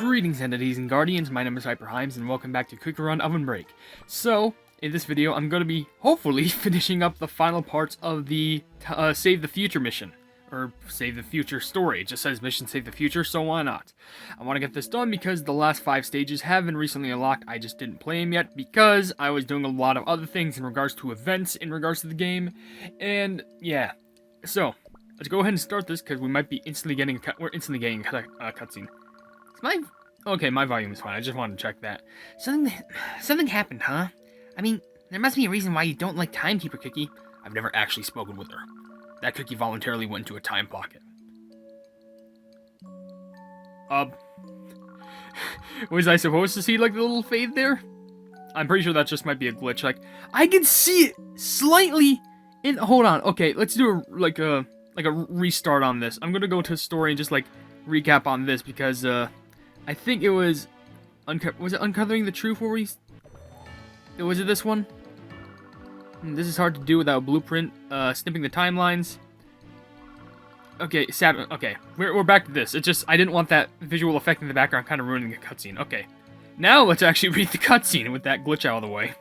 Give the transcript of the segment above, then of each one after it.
Greetings entities and guardians, my name is HyperHimes and welcome back to Quick Run OvenBreak. So, in this video I'm going to be, hopefully, finishing up the final parts of the Save the Future mission. Or Save the Future story. It just says mission Save the Future, so why not? I want to get this done because the last 5 stages have been recently unlocked. I just didn't play them yet because I was doing a lot of other things in regards to events in regards to the game. And, yeah. So, let's go ahead and start this because we might be instantly getting a cutscene. My volume is fine. I just wanted to check that. Something happened, huh? I mean, there must be a reason why you don't like Timekeeper Cookie. I've never actually spoken with her. That cookie voluntarily went into a time pocket. Was I supposed to see, like, the little fade there? I'm pretty sure that just might be a glitch. Like, I can see it slightly in... Hold on. Okay, let's do a restart on this. I'm gonna go to the story and just, like, recap on this because, I think it was... Was it Uncovering the Truth where we... Was it this one? This is hard to do without a blueprint. Snipping the timelines. Okay, okay, we're back to this. It's just, I didn't want that visual effect in the background kind of ruining the cutscene. Okay, now let's actually read the cutscene with that glitch out of the way.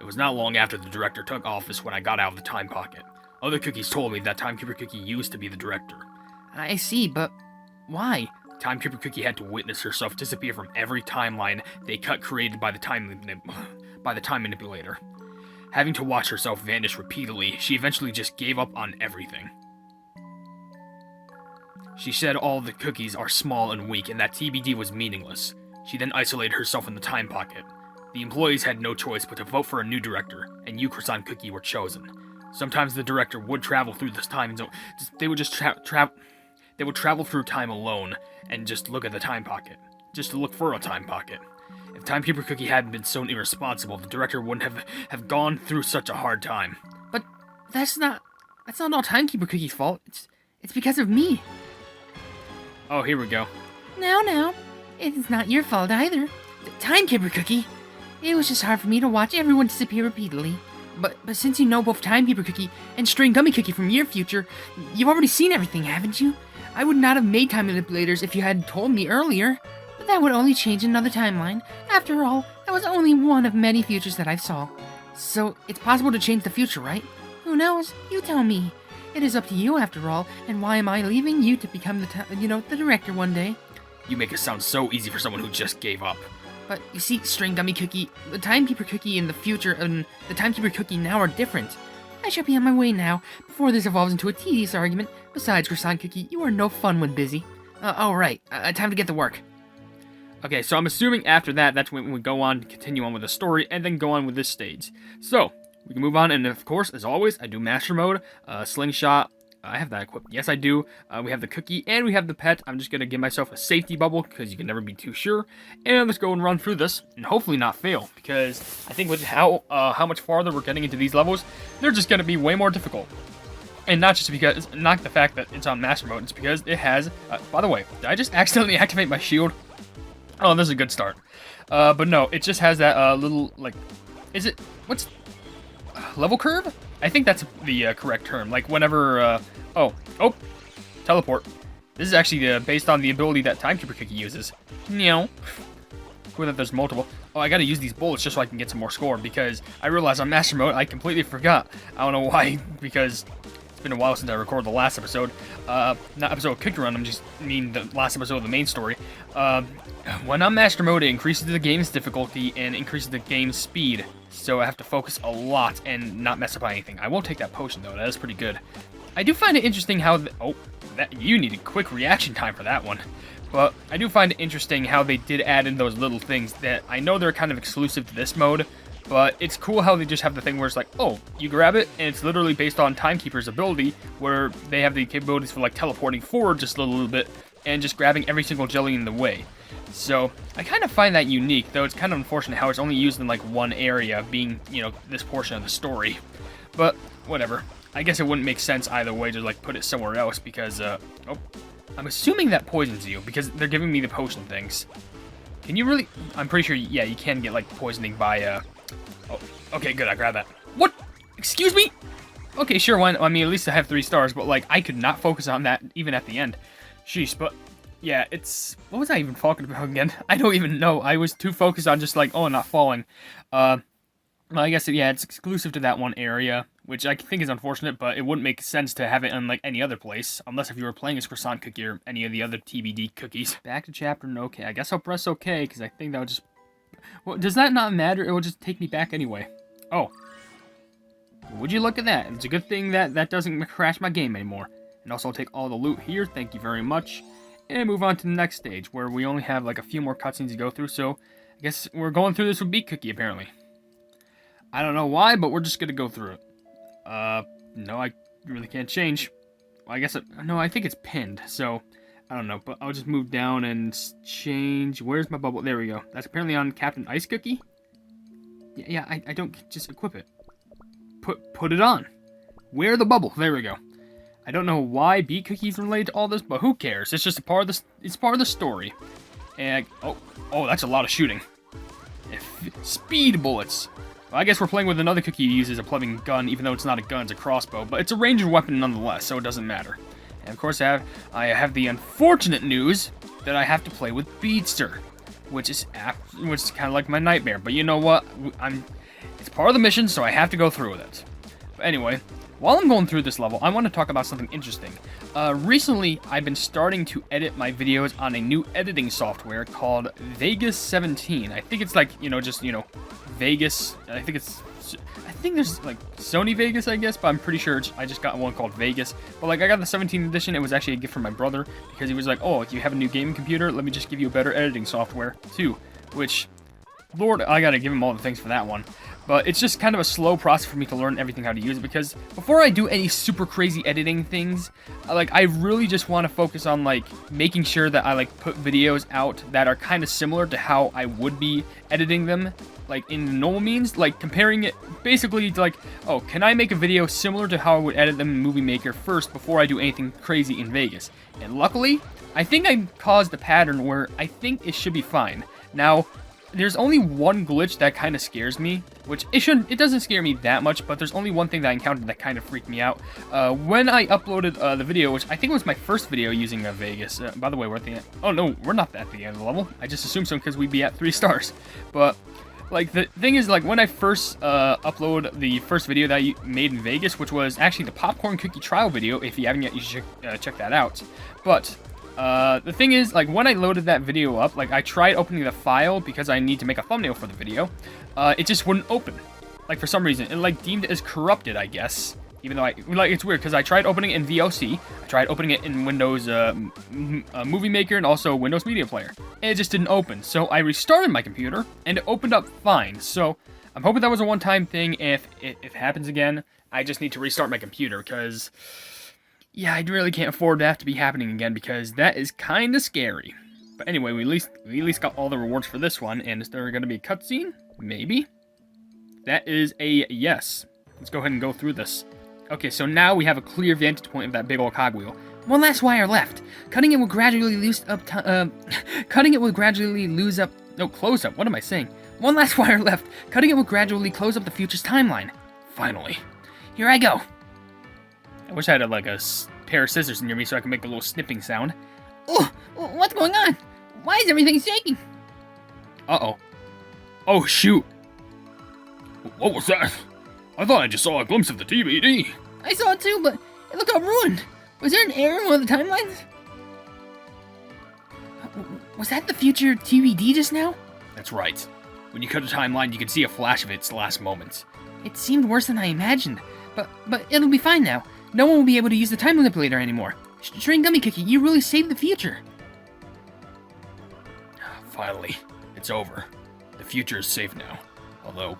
It was not long after the director took office when I got out of the time pocket. Other cookies told me that Timekeeper Cookie used to be the director. I see, but why? Timekeeper Cookie had to witness herself disappear from every timeline they cut created by the time manipulator. Having to watch herself vanish repeatedly, she eventually just gave up on everything. She said all the cookies are small and weak and that TBD was meaningless. She then isolated herself in the time pocket. The employees had no choice but to vote for a new director, and you, Croissant Cookie, were chosen. Sometimes the director would travel through this time zone. They would just they would travel through time alone and just look at the time pocket. Just to look for a time pocket. If Timekeeper Cookie hadn't been so irresponsible, the director wouldn't have gone through such a hard time. But that's not all Timekeeper Cookie's fault. It's because of me. Oh, here we go. No, it's not your fault either. Timekeeper Cookie. It was just hard for me to watch everyone disappear repeatedly. But since you know both Timekeeper Cookie and String Gummy Cookie from your future, you've already seen everything, haven't you? I would not have made time manipulators if you hadn't told me earlier. But that would only change another timeline. After all, that was only one of many futures that I saw. So, it's possible to change the future, right? Who knows? You tell me. It is up to you, after all, and why am I leaving you to become the director one day? You make it sound so easy for someone who just gave up. But, you see, String Gummy Cookie, the Timekeeper Cookie in the future and the Timekeeper Cookie now are different. I shall be on my way now, before this evolves into a tedious argument. Besides, Croissant Cookie, you are no fun when busy. Alright, time to get to work. Okay, so I'm assuming after that, that's when we go on to continue on with the story, and then go on with this stage. So, we can move on, and of course, as always, I do Master Mode, Slingshot. I have that equipped. Yes, I do. We have the cookie, and we have the pet. I'm just going to give myself a safety bubble, because you can never be too sure. And let's go and run through this, and hopefully not fail, because I think with how much farther we're getting into these levels, they're just going to be way more difficult. And not just because, not the fact that it's on Master Mode, it's because it has, by the way, did I just accidentally activate my shield? Oh, this is a good start. But no, it just has that little, like, what's, level curve? I think that's the correct term. Like, whenever, teleport. This is actually based on the ability that Timekeeper Cookie uses. Meow. Cool that there's multiple. Oh, I gotta use these bullets just so I can get some more score, because I realized on Master Mode, I completely forgot. I don't know why, because it's been a while since I recorded the last episode. Not episode of Quick Run, the last episode of the main story. When on Master Mode, it increases the game's difficulty and increases the game's speed. So I have to focus a lot and not mess up on anything. I won't take that potion, though. That is pretty good. I do find it interesting how... you needed quick reaction time for that one. But I do find it interesting how they did add in those little things that I know they're kind of exclusive to this mode. But it's cool how they just have the thing where it's like, oh, you grab it, and it's literally based on Timekeeper's ability, where they have the capabilities for, like, teleporting forward just a little bit, and just grabbing every single jelly in the way. So, I kind of find that unique, though it's kind of unfortunate how it's only used in, like, one area, being, this portion of the story. But, whatever. I guess it wouldn't make sense either way to, like, put it somewhere else, because, I'm assuming that poisons you, because they're giving me the potion things. Can you really... I'm pretty sure, yeah, you can get, like, poisoning by, Oh, okay, good, I grabbed that. What? Excuse me? Okay, sure, I mean, at least I have 3 stars, but, like, I could not focus on that even at the end. Sheesh, but Yeah, it's... What was I even talking about again? I don't even know. I was too focused on just like, oh, not falling. Well, I guess, yeah, it's exclusive to that one area, which I think is unfortunate, but it wouldn't make sense to have it in, like, any other place, unless if you were playing as Croissant Cookie or any of the other TBD cookies. Back to chapter and okay. I guess I'll press okay, because I think that would just... Well, does that not matter? It will just take me back anyway. Oh. Would you look at that? It's a good thing that that doesn't crash my game anymore. And also, I'll take all the loot here, thank you very much. And move on to the next stage, where we only have, like, a few more cutscenes to go through, so... I guess we're going through this with Beat Cookie, apparently. I don't know why, but we're just gonna go through it. No, I really can't change. Well, I guess no, I think it's pinned, so I don't know, but I'll just move down and change. Where's my bubble? There we go. That's apparently on Captain Ice Cookie? Yeah, I don't just equip it. Put it on. Wear the bubble. There we go. I don't know why Beat Cookie's related to all this, but who cares? It's just a part of the, it's part of the story. And, oh, that's a lot of shooting. Speed bullets. Well, I guess we're playing with another cookie who uses a plumbing gun, even though it's not a gun, it's a crossbow. But it's a ranged weapon nonetheless, so it doesn't matter. And of course, I have the unfortunate news that I have to play with Beatster, which is kind of like my nightmare. But you know what? It's part of the mission, so I have to go through with it. But anyway, while I'm going through this level, I want to talk about something interesting. Recently, I've been starting to edit my videos on a new editing software called Vegas 17. I think it's like, Vegas. I think there's like Sony Vegas, I guess, but I'm pretty sure I just got one called Vegas. But like I got the 17th edition, it was actually a gift from my brother because he was like, oh, if you have a new gaming computer, let me just give you a better editing software too. Which, Lord, I gotta give him all the thanks for that one. But it's just kind of a slow process for me to learn everything how to use it because before I do any super crazy editing things, I really just want to focus on like making sure that I put videos out that are kind of similar to how I would be editing them, like in normal means, like comparing it basically to oh, can I make a video similar to how I would edit them in Movie Maker first before I do anything crazy in Vegas? And luckily, I think I caused a pattern where I think it should be fine. Now, there's only one glitch that kind of scares me, which it doesn't scare me that much, but there's only one thing that I encountered that kind of freaked me out. When I uploaded the video, which I think was my first video using Vegas. By the way, we're at the end. Oh no, we're not at the end of the level. I just assumed so because we'd be at 3 stars. But the thing is, when I first upload the first video that I made in Vegas, which was actually the popcorn cookie trial video. If you haven't yet, you should check that out. But the thing is, when I loaded that video up, I tried opening the file because I need to make a thumbnail for the video. It just wouldn't open. For some reason. It, deemed it as corrupted, I guess. Even though it's weird, because I tried opening it in VLC, I tried opening it in Windows Movie Maker, and also Windows Media Player. And it just didn't open. So I restarted my computer, and it opened up fine. So I'm hoping that was a one-time thing. If it happens again, I just need to restart my computer, because yeah, I really can't afford that to be happening again, because that is kind of scary. But anyway, we at least got all the rewards for this one, and is there going to be a cutscene? Maybe? That is a yes. Let's go ahead and go through this. Okay, so now we have a clear vantage point of that big old cogwheel. One last wire left. Cutting it will gradually close up. What am I saying? One last wire left. Cutting it will gradually close up the future's timeline. Finally. Here I go. I wish I had a pair of scissors near me so I can make a little snipping sound. Oh, what's going on? Why is everything shaking? Uh-oh. Oh, shoot. What was that? I thought I just saw a glimpse of the TBD. I saw it too, but it looked all ruined. Was there an error in one of the timelines? Was that the future TBD just now? That's right. When you cut a timeline, you can see a flash of its last moments. It seemed worse than I imagined, but it'll be fine now. No one will be able to use the time manipulator anymore. String Gummy Cookie, you really saved the future. Finally, it's over. The future is safe now. Although,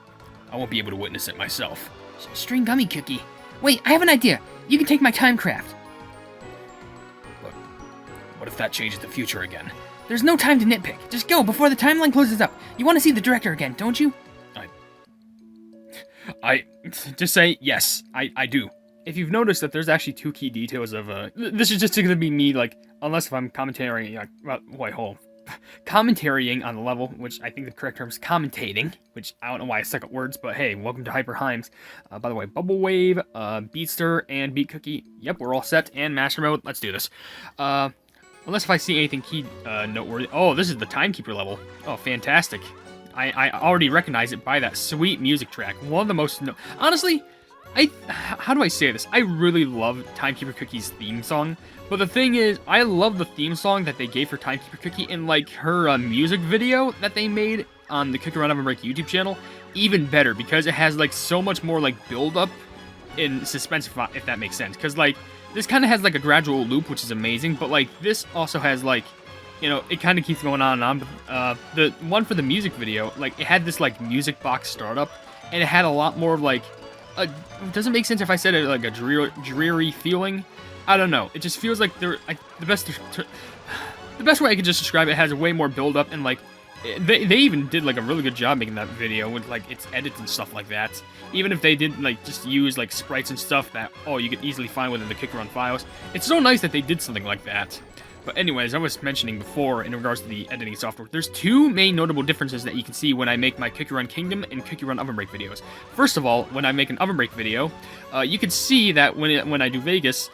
I won't be able to witness it myself. String Gummy Cookie. Wait, I have an idea. You can take my time craft. But what if that changes the future again? There's no time to nitpick. Just go before the timeline closes up. You want to see the director again, don't you? I just say yes, I do. If you've noticed that there's actually 2 key details of this is just going to be me unless if I'm commentating commentarying on the level, which I think the correct term is commentating, which I don't know why I suck at words, but hey, welcome to HyperHimes. By the way, Bubble Wave, Beatster, and Beat Cookie, yep, we're all set, and Master Mode, let's do this. Unless if I see anything key noteworthy. Oh, this is the timekeeper level. Oh, fantastic. I already recognize it by that sweet music track. One of the most... Honestly, how do I say this? I really love Timekeeper Cookie's theme song. But the thing is, I love the theme song that they gave for Timekeeper Cookie in, like, her music video that they made on the Cookie Run OvenBreak YouTube channel. Even better, because it has, like, so much more, like, build-up and suspense, if that makes sense. Because, like, this kind of has, like, a gradual loop, which is amazing. But, like, this also has, like... You know, it kind of keeps going on and on. The one for the music video, like, it had this, like, music box startup, and it had a lot more, like, does it make sense if I said it, like, a dreary feeling? I don't know. It just feels like the best way I could just describe it has way more build-up, and, like, they even did, like, a really good job making that video with, like, its edits and stuff like that. Even if they did, like, just use, like, sprites and stuff that, you could easily find within the Cookie Run files. It's so nice that they did something like that. But anyways, I was mentioning before, in regards to the editing software, there's two main notable differences that you can see when I make my Cookie Run Kingdom and Cookie Run OvenBreak videos. First of all, when I make an OvenBreak video, you can see that when I do Vegas,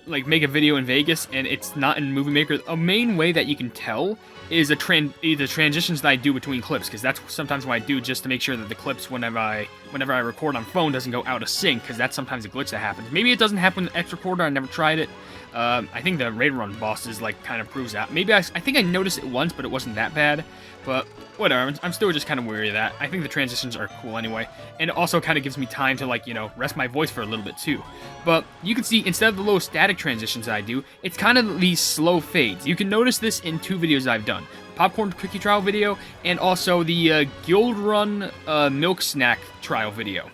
like make a video in Vegas and it's not in Movie Maker, a main way that you can tell is the transitions that I do between clips, because that's sometimes what I do just to make sure that the clips, whenever I record on phone, doesn't go out of sync, because that's sometimes a glitch that happens. Maybe it doesn't happen with X Recorder, I never tried it. I think the Raid Run bosses, like, kind of proves that. Maybe I think I noticed it once, but it wasn't that bad. But whatever, I'm still just kind of weary of that. I think the transitions are cool anyway. And it also kind of gives me time to, like, you know, rest my voice for a little bit too. But you can see, instead of the low static transitions I do, it's kind of these slow fades. You can notice this in two videos I've done. The Popcorn Cookie Trial video, and also the Guild Run Milk Snack Trial video.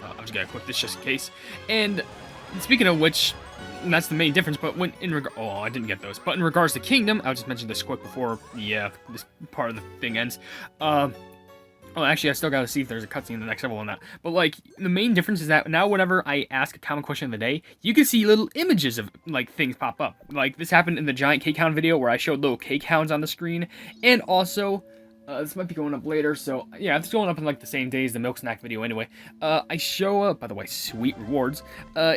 I'm just gonna click this just in case. And speaking of which... And that's the main difference, but when I didn't get those. But in regards to Kingdom, I'll just mention this quick before this part of the thing ends. Oh, actually, I still gotta see if there's a cutscene in the next level on that. But, like, the main difference is that now whenever I ask a common question of the day, you can see little images of, like, things pop up. Like, this happened in the Giant Cake Hound video where I showed little cake hounds on the screen. And also... this might be going up later, so yeah, it's going up in like the same day as the milk snack video anyway. I show up, by the way, sweet rewards,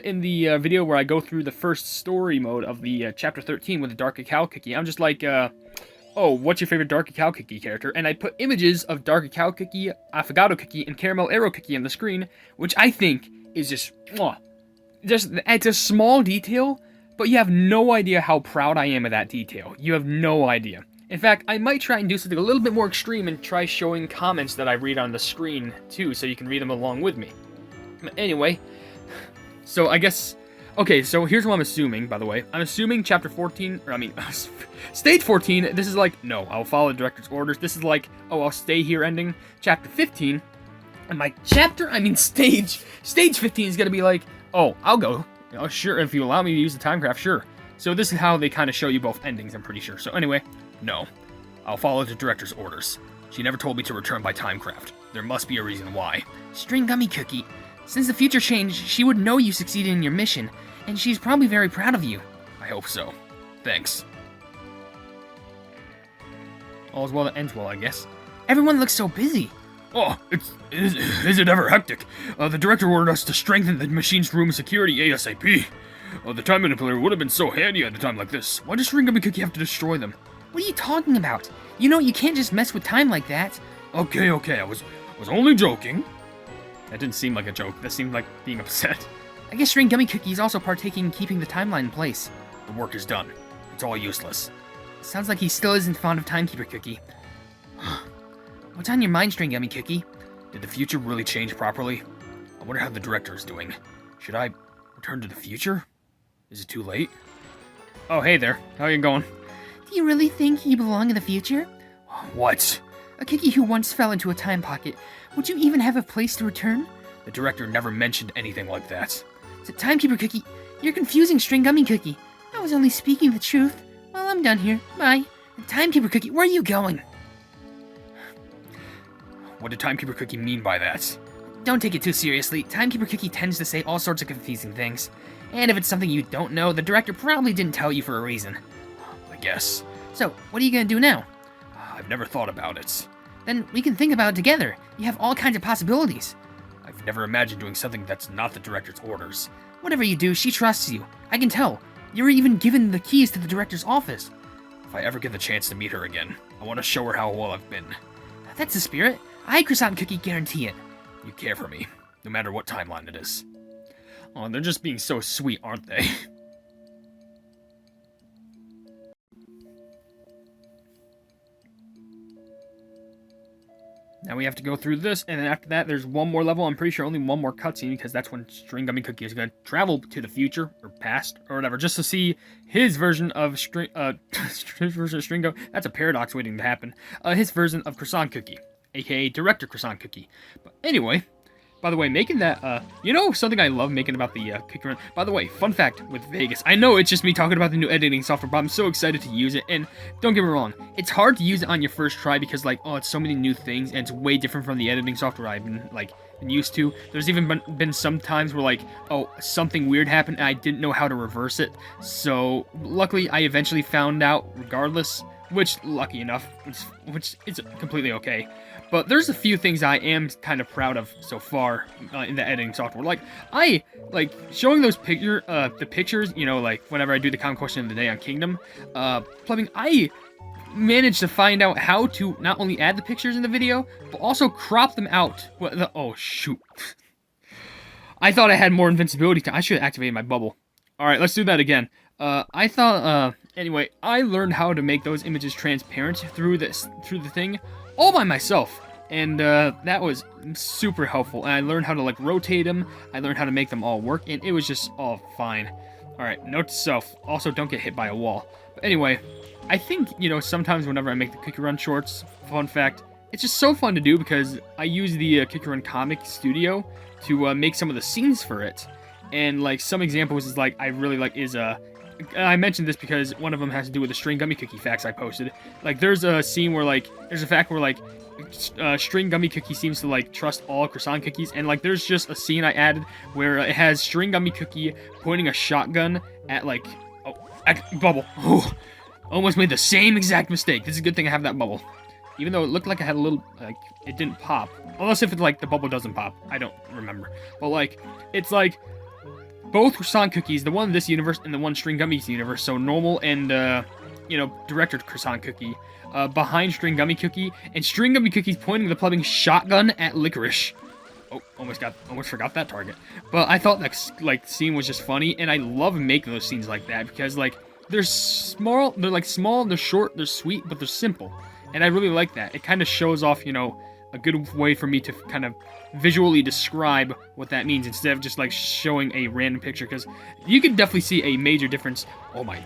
in the video where I go through the first story mode of the chapter 13 with the Dark Cacao Cookie. I'm just like, oh, what's your favorite Dark Cacao Cookie character? And I put images of Dark Cacao Cookie, Affogato Cookie, and Caramel Arrow Cookie on the screen, which I think is just, it's a small detail, but you have no idea how proud I am of that detail. You have no idea. In fact, I might try and do something a little bit more extreme and try showing comments that I read on the screen, too, so you can read them along with me. Anyway, so I guess... Okay, so here's what I'm assuming, by the way. I'm assuming Chapter 14, Stage 14, this is like, no, I'll follow the director's orders. This is like, oh, I'll stay here ending. Chapter 15, and Stage 15 is gonna be like, oh, I'll go. You know, sure, if you allow me to use the timecraft, sure. So this is how they kind of show you both endings, I'm pretty sure. So anyway... No, I'll follow the director's orders. She never told me to return by timecraft. There must be a reason why. String Gummy Cookie, since the future changed, she would know you succeeded in your mission, and she's probably very proud of you. I hope so. Thanks. All's well that ends well, I guess. Everyone looks so busy. Oh, is it ever hectic? The director ordered us to strengthen the machine's room security ASAP. The time manipulator would have been so handy at a time like this. Why does String Gummy Cookie have to destroy them? What are you talking about? You know you can't just mess with time like that. Okay, I was only joking. That didn't seem like a joke. That seemed like being upset. I guess String Gummy Cookie is also partaking in keeping the timeline in place. The work is done. It's all useless. Sounds like he still isn't fond of Timekeeper Cookie. What's on your mind, String Gummy Cookie? Did the future really change properly? I wonder how the director is doing. Should I return to the future? Is it too late? Oh, hey there. How you going? Do you really think you belong in the future? What? A cookie who once fell into a time pocket. Would you even have a place to return? The director never mentioned anything like that. Timekeeper Cookie, you're confusing String Gummy Cookie. I was only speaking the truth. Well, I'm done here. Bye. Timekeeper Cookie, where are you going? What did Timekeeper Cookie mean by that? Don't take it too seriously. Timekeeper Cookie tends to say all sorts of confusing things. And if it's something you don't know, the director probably didn't tell you for a reason. Guess. So, what are you gonna do now? I've never thought about it. Then we can think about it together. You have all kinds of possibilities. I've never imagined doing something that's not the director's orders. Whatever you do, she trusts you. I can tell. You're even given the keys to the director's office. If I ever get the chance to meet her again, I want to show her how well I've been. That's the spirit. I, Croissant Cookie, guarantee it. You care for me, no matter what timeline it is. Oh, they're just being so sweet, aren't they? Now we have to go through this, and then after that, there's one more level. I'm pretty sure only one more cutscene, because that's when String Gummy Cookie is going to travel to the future, or past, or whatever, just to see his version of String Gummy. That's a paradox waiting to happen. His version of Croissant Cookie, aka Director Croissant Cookie. But anyway, by the way, making that, you know something I love making about the Cookie Run? By the way, fun fact with Vegas. I know it's just me talking about the new editing software, but I'm so excited to use it. And don't get me wrong, it's hard to use it on your first try because, like, oh, it's so many new things, and it's way different from the editing software I've been, like, used to. There's even been some times where, like, oh, something weird happened, and I didn't know how to reverse it. So, luckily, I eventually found out regardless, which, lucky enough, which is completely okay. But there's a few things I am kind of proud of so far in the editing software. Like, showing those the pictures, you know, like, whenever I do the common question of the day on Kingdom, plumbing, I managed to find out how to not only add the pictures in the video, but also crop them out. Oh, shoot. I thought I had more invincibility. I should have activated my bubble. Alright, let's do that again. Anyway, I learned how to make those images transparent through the thing all by myself. And that was super helpful. And I learned how to, like, rotate them. I learned how to make them all work. And it was just all fine. Alright, note to self. Also, don't get hit by a wall. But anyway, I think, you know, sometimes whenever I make the Cookie Run shorts, fun fact, it's just so fun to do because I use the Cookie Run Comic Studio to make some of the scenes for it. And, like, some examples is, like, I really like is, I mentioned this because one of them has to do with the String Gummy Cookie facts I posted. Like, there's a scene where, like, there's a fact where, like, String Gummy Cookie seems to, like, trust all croissant cookies. And, like, there's just a scene I added where it has String Gummy Cookie pointing a shotgun at, like, bubble. Oh, almost made the same exact mistake. This is a good thing I have that bubble. Even though it looked like I had a little, like, it didn't pop. Unless if it's, like, the bubble doesn't pop. I don't remember. But, like, it's, like, both croissant cookies, the one in this universe and the one String Gummy's universe, so normal and, you know, Director Croissant Cookie, behind String Gummy Cookie, and String Gummy Cookie's pointing the plumbing shotgun at Licorice. Oh, almost forgot that target. But I thought that, like, scene was just funny, and I love making those scenes like that, because, like, they're small, they're short, they're sweet, but they're simple. And I really like that. It kind of shows off, you know, a good way for me to kind of visually describe what that means instead of just, like, showing a random picture, because you can definitely see a major difference. Oh my,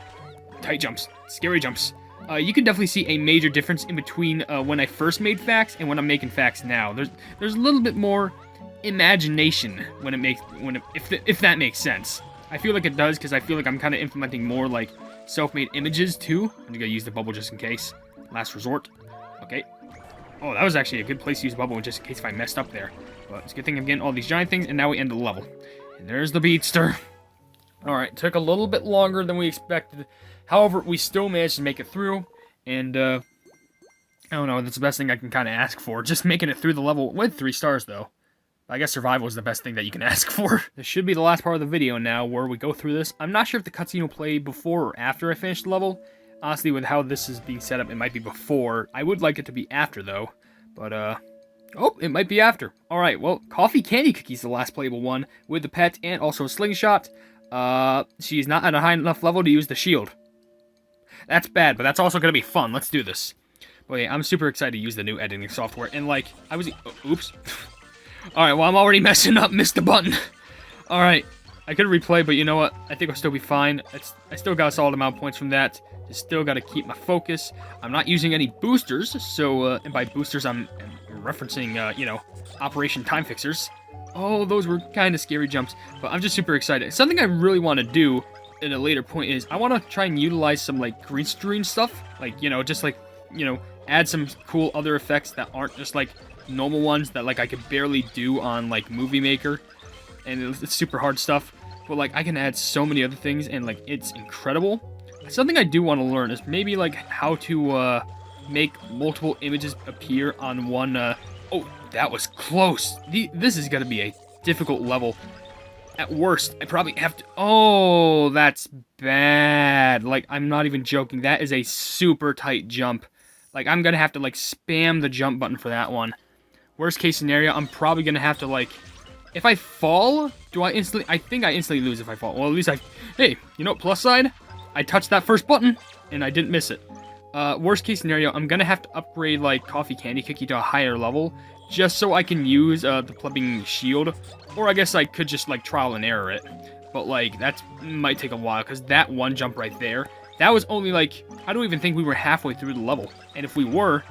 tight jumps, scary jumps. You can definitely see a major difference in between when I first made facts and when I'm making facts now. There's a little bit more imagination if that makes sense. I feel like it does, because I feel like I'm kind of implementing more, like, self-made images too. I'm gonna use the bubble just in case. Last resort. Okay. Oh, that was actually a good place to use bubble just in case if I messed up there. But it's a good thing I'm getting all these giant things, and now we end the level. And there's the beatster. Alright, took a little bit longer than we expected. However, we still managed to make it through. And, I don't know, that's the best thing I can kind of ask for. Just making it through the level with 3 stars, though. I guess survival is the best thing that you can ask for. This should be the last part of the video now, where we go through this. I'm not sure if the cutscene will play before or after I finish the level. Honestly, with how this is being set up, it might be before. I would like it to be after, though. But, oh, it might be after. Alright, well, Coffee Candy Cookie's the last playable one, with the pet and also a slingshot. She's not at a high enough level to use the shield. That's bad, but that's also going to be fun. Let's do this. Well, yeah, I'm super excited to use the new editing software, and, like, oops. Alright, well, I'm already messing up, missed the button. Alright, I could replay, but you know what? I think I'll still be fine. I still got a solid amount of points from that. Just still got to keep my focus. I'm not using any boosters, so, and by boosters, I'm referencing, you know, Operation Time Fixers. Oh, those were kind of scary jumps, but I'm just super excited. Something I really want to do at a later point is I want to try and utilize some, like, green screen stuff. Like, you know, just, like, you know, add some cool other effects that aren't just, like, normal ones that, like, I could barely do on, like, Movie Maker. And it's super hard stuff. But, like, I can add so many other things, and, like, it's incredible. Something I do want to learn is maybe, like, how to make multiple images appear on one. Oh, that was close. This is going to be a difficult level. At worst, I probably have to... Oh, that's bad. Like, I'm not even joking. That is a super tight jump. Like, I'm gonna have to, like, spam the jump button for that one. Worst case scenario, I'm probably gonna have to, like... If I fall, do I instantly... I think I instantly lose if I fall. Well, at least I... Hey, you know what, plus side? I touched that first button, and I didn't miss it. Worst case scenario, I'm gonna have to upgrade, like, Coffee Candy Cookie to a higher level, just so I can use, the Plubbing Shield. Or I guess I could just, like, trial and error it. But, like, that might take a while, because that one jump right there, that was only, like... I don't even think we were halfway through the level. And if we were...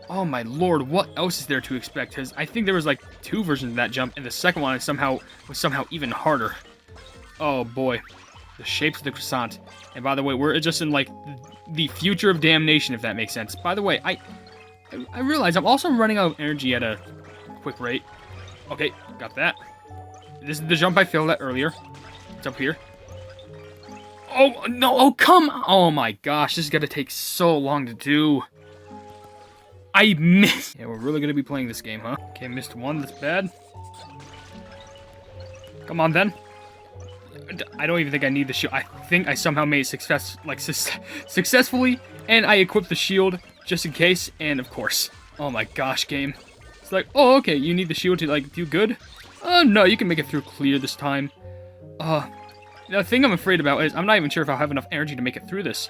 Oh my lord, what else is there to expect? Because I think there was, like, 2 versions of that jump, and the second one was somehow even harder. Oh boy. The shapes of the croissant. And by the way, we're just in, like, the future of damnation, if that makes sense. By the way, I realize I'm also running out of energy at a quick rate. Okay, got that. This is the jump I failed at earlier. It's up here. Oh, no, oh, come on. Oh my gosh, this is gonna take so long to do. I missed. Yeah, we're really gonna be playing this game, huh? Okay, missed one, that's bad. Come on, then. I don't even think I need the shield. I think I somehow made it successfully, and I equipped the shield just in case, and of course. Oh my gosh, game. It's like, oh, okay, you need the shield to, like, do good? Oh, no, you can make it through clear this time. The thing I'm afraid about is I'm not even sure if I'll have enough energy to make it through this.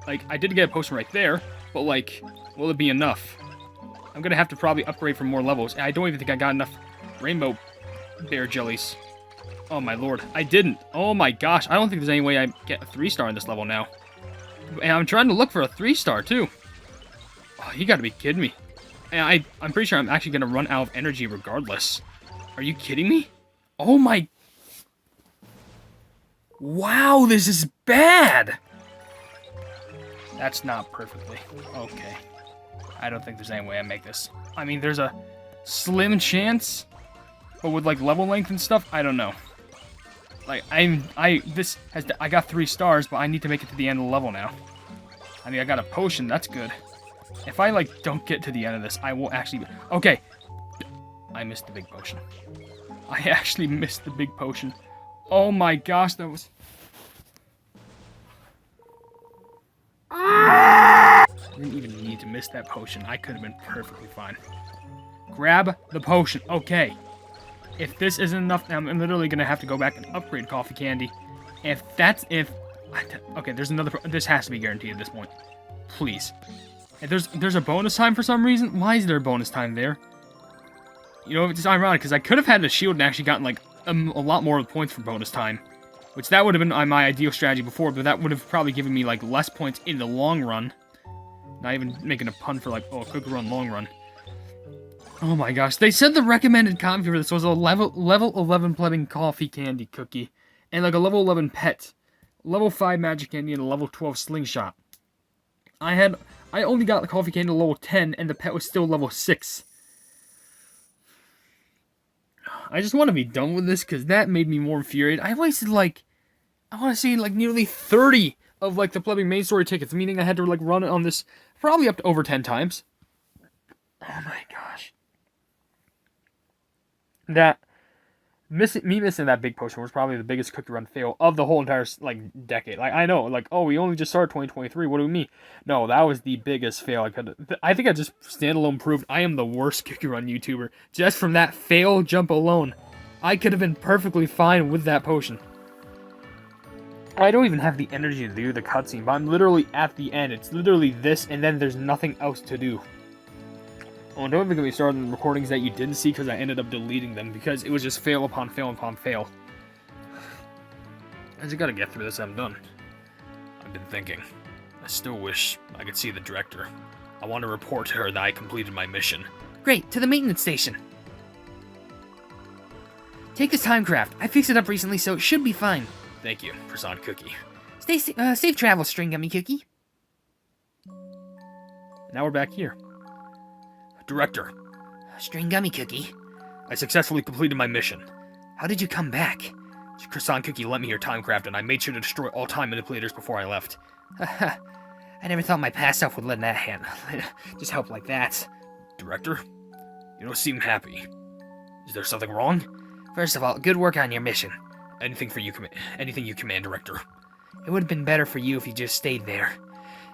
Like, I did get a potion right there, but, like, will it be enough? I'm gonna have to probably upgrade for more levels, and I don't even think I got enough rainbow bear jellies. Oh my lord, I didn't. Oh my gosh, I don't think there's any way I get a 3-star in this level now. And I'm trying to look for a 3-star, too. Oh, you gotta be kidding me. And I'm pretty sure I'm actually gonna run out of energy regardless. Are you kidding me? Oh my... Wow, this is bad! That's not perfectly. Okay. I don't think there's any way I make this. I mean, there's a slim chance, but with, like, level length and stuff, I don't know. Like, I got 3 stars, but I need to make it to the end of the level now. I mean, I got a potion, that's good. If I, like, don't get to the end of this, I will actually... Okay. I missed the big potion. I actually missed the big potion. Oh my gosh, that was... I didn't even need to miss that potion. I could have been perfectly fine. Grab the potion. Okay. If this isn't enough, I'm literally going to have to go back and upgrade Coffee Candy. Okay, there's another... This has to be guaranteed at this point. Please. If there's a bonus time for some reason. Why is there a bonus time there? You know, it's ironic, because I could have had the shield and actually gotten, like, a lot more points for bonus time. Which that would have been my ideal strategy before, but that would have probably given me, like, less points in the long run. Not even making a pun for, like, oh, quick run, long run. Oh my gosh, they said the recommended copy for this was a level 11 Plubbing Coffee Candy Cookie, and like a level 11 Pet, level 5 Magic Candy, and a level 12 Slingshot. I only got the Coffee Candy to level 10, and the Pet was still level 6. I just want to be done with this, because that made me more infuriated. I wasted, like, I want to say, like, nearly 30 of, like, the Plubbing main story tickets, meaning I had to, like, run it on this probably up to over 10 times. Oh my gosh. Me missing that big potion was probably the biggest cookie run fail of the whole entire, like, decade. Like, I know, like, oh, we only just started 2023, what do we mean? No, that was the biggest fail I could... I think I just standalone proved I am the worst cookie run YouTuber. Just from that fail jump alone. I could have been perfectly fine with that potion. I don't even have the energy to do the cutscene, but I'm literally at the end. It's literally this, and then there's nothing else to do. Oh, don't even get me started on the recordings that you didn't see, because I ended up deleting them, because it was just fail upon fail upon fail. I just gotta get through this, I'm done. I've been thinking. I still wish I could see the director. I want to report to her that I completed my mission. Great, to the maintenance station. Take this time craft. I fixed it up recently, so it should be fine. Thank you, Croissant Cookie. Stay safe travel, String Gummy Cookie. Now we're back here. Director. String Gummy Cookie. I successfully completed my mission. How did you come back? Croissant Cookie let me hear timecraft, and I made sure to destroy all time manipulators before I left. I never thought my past self would let that happen. Just help like that. Director? You don't seem happy. Is there something wrong? First of all, good work on your mission. Anything for you, anything you command, Director. It would have been better for you if you just stayed there.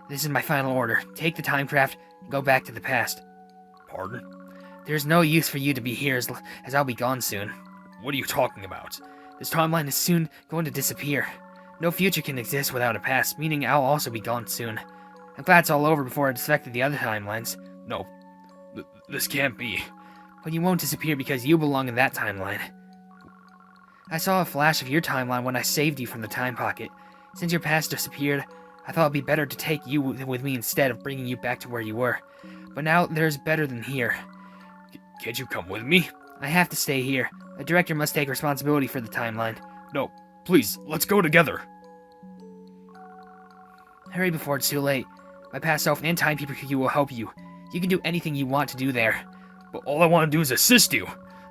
This is my final order. Take the time craft and go back to the past. Pardon? There's no use for you to be here as I'll be gone soon. What are you talking about? This timeline is soon going to disappear. No future can exist without a past, meaning I'll also be gone soon. I'm glad it's all over before it's affected the other timelines. No, this can't be. But you won't disappear because you belong in that timeline. I saw a flash of your timeline when I saved you from the time pocket. Since your past disappeared, I thought it'd be better to take you with me instead of bringing you back to where you were. But now there's better than here. Can't you come with me? I have to stay here. A director must take responsibility for the timeline. No, please, let's go together. Hurry before it's too late. My past self and Timekeeper Cookie will help you. You can do anything you want to do there. But all I want to do is assist you.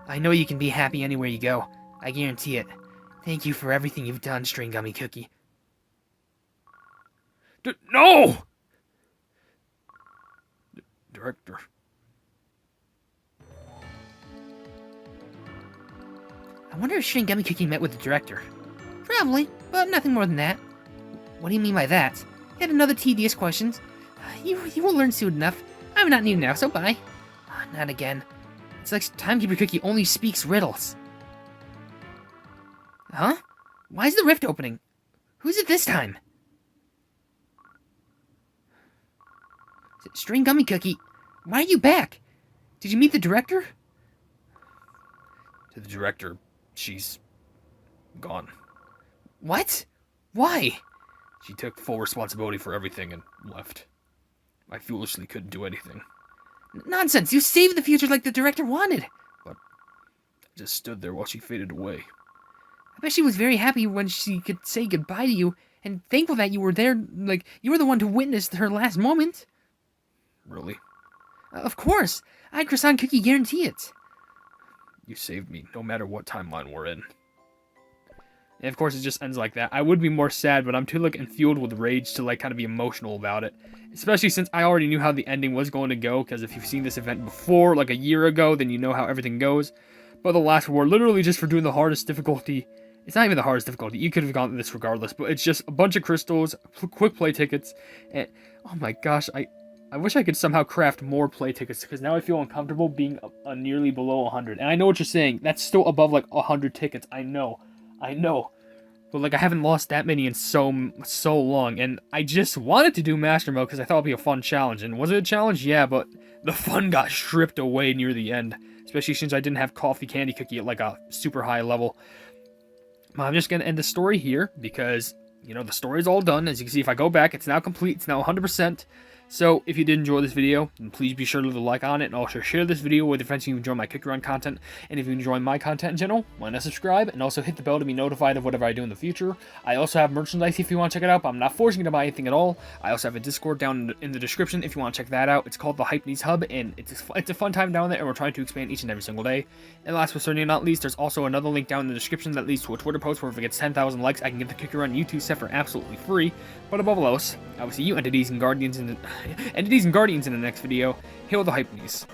I know you can be happy anywhere you go. I guarantee it. Thank you for everything you've done, String Gummy Cookie. No! Director. I wonder if String Gummy Cookie met with the director. Probably, but nothing more than that. What do you mean by that? Yet another tedious questions. You will learn soon enough. I'm not new now, so bye. Not again. It's like Timekeeper Cookie only speaks riddles. Huh? Why is the rift opening? Who's it this time? String Gummy Cookie, why are you back? Did you meet the director? To the director, she's gone. What? Why? She took full responsibility for everything and left. I foolishly couldn't do anything. Nonsense! You saved the future like the director wanted! But I just stood there while she faded away. I bet she was very happy when she could say goodbye to you, and thankful that you were there, like, you were the one who witnessed her last moment. Really? Of course! I'd Croissant Cookie guarantee it. You saved me, no matter what timeline we're in. And of course it just ends like that. I would be more sad, but I'm too, like, fueled with rage to, like, kind of be emotional about it. Especially since I already knew how the ending was going to go, because if you've seen this event before, like a year ago, then you know how everything goes. But the last war, literally just for doing the hardest difficulty, it's not even the hardest difficulty, you could have gone this regardless, but it's just a bunch of crystals, quick play tickets, and, oh my gosh, I wish I could somehow craft more play tickets, because now I feel uncomfortable being nearly below 100. And I know what you're saying, that's still above, like, 100 tickets, I know. But, like, I haven't lost that many in so long, and I just wanted to do Master Mode because I thought it would be a fun challenge. And was it a challenge? Yeah, but the fun got stripped away near the end, especially since I didn't have Coffee Candy Cookie at, like, a super high level. I'm just going to end the story here because, you know, the story's all done. As you can see, if I go back, it's now complete. It's now 100%. So, if you did enjoy this video, then please be sure to leave a like on it, and also share this video with your friends who enjoy my cookie run content. And if you enjoy my content in general, why not subscribe, and also hit the bell to be notified of whatever I do in the future. I also have merchandise if you want to check it out, but I'm not forcing you to buy anything at all. I also have a Discord down in the description if you want to check that out. It's called the Hypenese Hub, and it's a fun time down there, and we're trying to expand each and every single day. And last but certainly not least, there's also another link down in the description that leads to a Twitter post where if it gets 10,000 likes, I can get the cookie run YouTube set for absolutely free. But above all else, I will see you entities and guardians in the next video. Hail the Hypenese.